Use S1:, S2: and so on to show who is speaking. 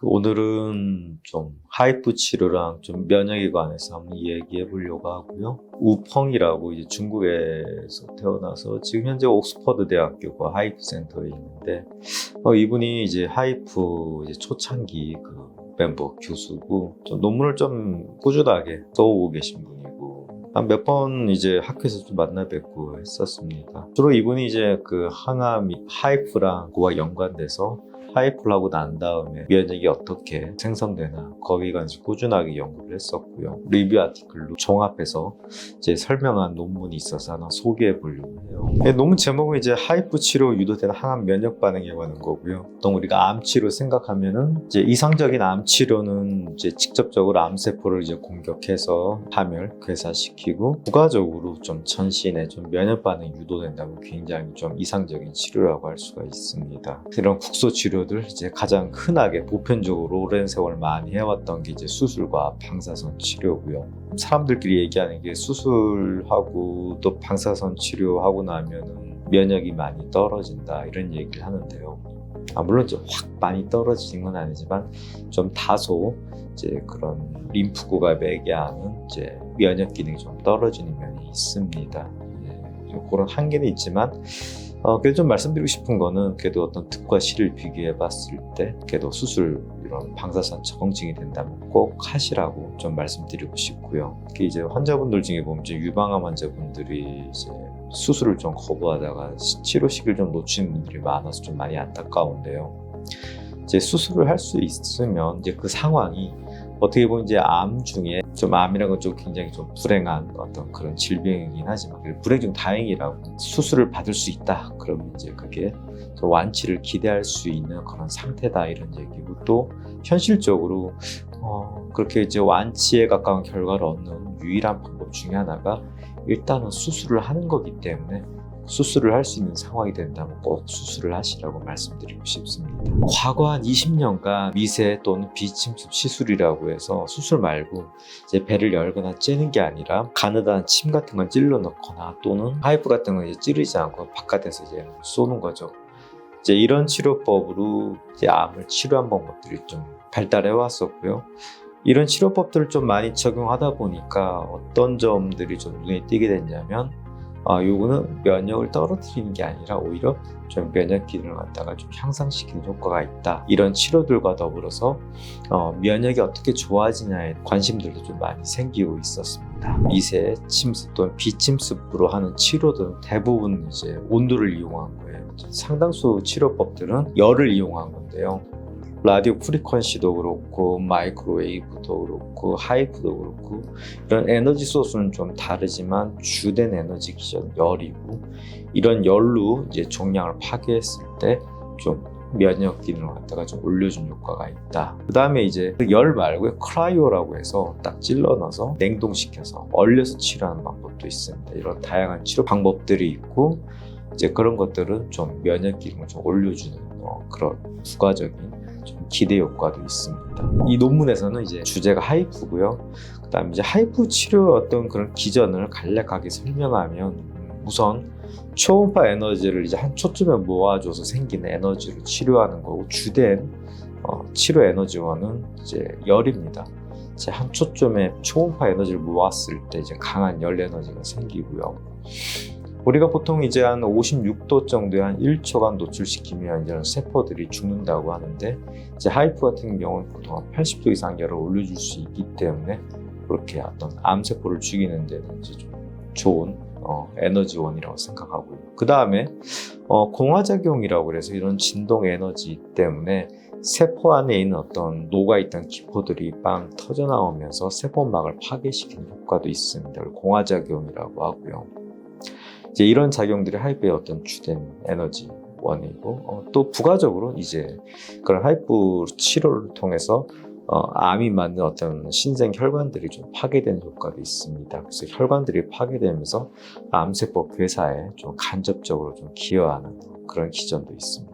S1: 오늘은 좀 하이프 치료랑 좀 면역에 관해서 한번 얘기해 보려고 하고요. 우펑이라고 이제 중국에서 태어나서 지금 현재 옥스퍼드 대학교가 하이프 센터에 있는데 이분이 이제 하이프 이제 초창기 그 멤버 교수고 좀 논문을 좀 꾸준하게 써오고 계신 분이고 한 몇 번 이제 학교에서 좀 만나 뵙고 했었습니다. 주로 이분이 이제 그 항암 하이프랑 그와 연관돼서 하이프를 하고 난 다음에 면역이 어떻게 생성되나 거기에 관해서 꾸준하게 연구를 했었고요. 리뷰 아티클로 종합해서 이제 설명한 논문이 있어서 하나 소개해 보려고 해요. 논문 제목은 이제 하이프 치료 유도된 항암 면역 반응에 관한 거고요. 보통 우리가 암 치료 생각하면은 이제 이상적인 암 치료는 이제 직접적으로 암세포를 이제 공격해서 파멸, 괴사시키고 부가적으로 좀 전신에 좀 면역 반응이 유도된다면 굉장히 좀 이상적인 치료라고 할 수가 있습니다. 이런 국소 치료 이제 가장 흔하게 보편적으로 오랜 세월 많이 해왔던 게 이제 수술과 방사선 치료고요. 사람들끼리 얘기하는 게 수술하고 또 방사선 치료하고 나면은 면역이 많이 떨어진다 이런 얘기를 하는데요. 물론 이제 확 많이 떨어지는 건 아니지만 좀 다소 이제 그런 림프구가 매개하는 이제 면역 기능이 좀 떨어지는 면이 있습니다. 그런 한계는 있지만 그래도 좀 말씀드리고 싶은 거는 그래도 어떤 득과 실을 비교해 봤을 때 그래도 수술 이런 방사선 적응증이 된다면 꼭 하시라고 좀 말씀드리고 싶고요. 특히 이제 환자분들 중에 보면 이제 유방암 환자분들이 이제 수술을 좀 거부하다가 치료 시기를 좀 놓치는 분들이 많아서 좀 많이 안타까운데요. 이제 수술을 할 수 있으면 이제 그 상황이 어떻게 보면 이제 암 중에 좀 암이라는 건 좀 굉장히 좀 불행한 어떤 그런 질병이긴 하지만 불행 중 다행이라고 수술을 받을 수 있다. 그러면 이제 그게 좀 완치를 기대할 수 있는 그런 상태다 이런 얘기고 또 현실적으로 그렇게 이제 완치에 가까운 결과를 얻는 유일한 방법 중에 하나가 일단은 수술을 하는 거기 때문에 수술을 할 수 있는 상황이 된다면 꼭 수술을 하시라고 말씀드리고 싶습니다. 과거 한 20년간 미세 또는 비침습 시술이라고 해서 수술 말고 이제 배를 열거나 째는 게 아니라 가느다란 침 같은 건 찔러 넣거나 또는 하이프 같은 건 이제 찌르지 않고 바깥에서 이제 쏘는 거죠. 이제 이런 치료법으로 이제 암을 치료한 방법들이 좀 발달해 왔었고요. 이런 치료법들을 좀 많이 적용하다 보니까 어떤 점들이 좀 눈에 띄게 됐냐면 요거는 면역을 떨어뜨리는 게 아니라 오히려 좀 면역 기능을 갖다가 좀 향상시키는 효과가 있다. 이런 치료들과 더불어서 면역이 어떻게 좋아지냐에 관심들도 좀 많이 생기고 있었습니다. 미세 침습 또는 비침습으로 하는 치료들은 대부분 이제 온도를 이용한 거예요. 상당수 치료법들은 열을 이용한 건데요. 라디오 프리퀀시도 그렇고 마이크로웨이브도 그렇고 하이프도 그렇고 이런 에너지 소스는 좀 다르지만 주된 에너지 기전은 열이고 이런 열로 이제 종양을 파괴했을 때 좀 면역 기능을 갖다가 좀 올려준 효과가 있다. 그 다음에 이제 열 말고 크라이오라고 해서 딱 찔러 넣어서 냉동시켜서 얼려서 치료하는 방법도 있습니다. 이런 다양한 치료 방법들이 있고 이제 그런 것들은 좀 면역 기능을 좀 올려주는 그런 부가적인 좀 기대 효과도 있습니다. 이 논문에서는 이제 주제가 하이프고요. 그다음에 이제 하이프 치료의 어떤 그런 기전을 간략하게 설명하면 우선 초음파 에너지를 이제 한 초점에 모아줘서 생기는 에너지로 치료하는 거고 주된 치료 에너지원은 이제 열입니다. 이제 한 초점에 초음파 에너지를 모았을 때 이제 강한 열 에너지가 생기고요. 우리가 보통 이제 한 56도 정도에 한 1초간 노출시키면 이제 세포들이 죽는다고 하는데 이제 하이프 같은 경우는 보통 한 80도 이상 열을 올려줄 수 있기 때문에 그렇게 어떤 암세포를 죽이는 데는 이제 좀 좋은 에너지원이라고 생각하고요. 그 다음에 공화작용이라고 해서 이런 진동 에너지 때문에 세포 안에 있는 어떤 녹아있던 기포들이 빵 터져나오면서 세포막을 파괴시키는 효과도 있습니다. 공화작용이라고 하고요. 이제 이런 작용들이 하이프의 어떤 주된 에너지원이고 또 부가적으로 이제 그런 하이프 치료를 통해서 암이 맞는 어떤 신생 혈관들이 좀 파괴되는 효과도 있습니다. 그래서 혈관들이 파괴되면서 암세포 괴사에 좀 간접적으로 좀 기여하는 그런 기전도 있습니다.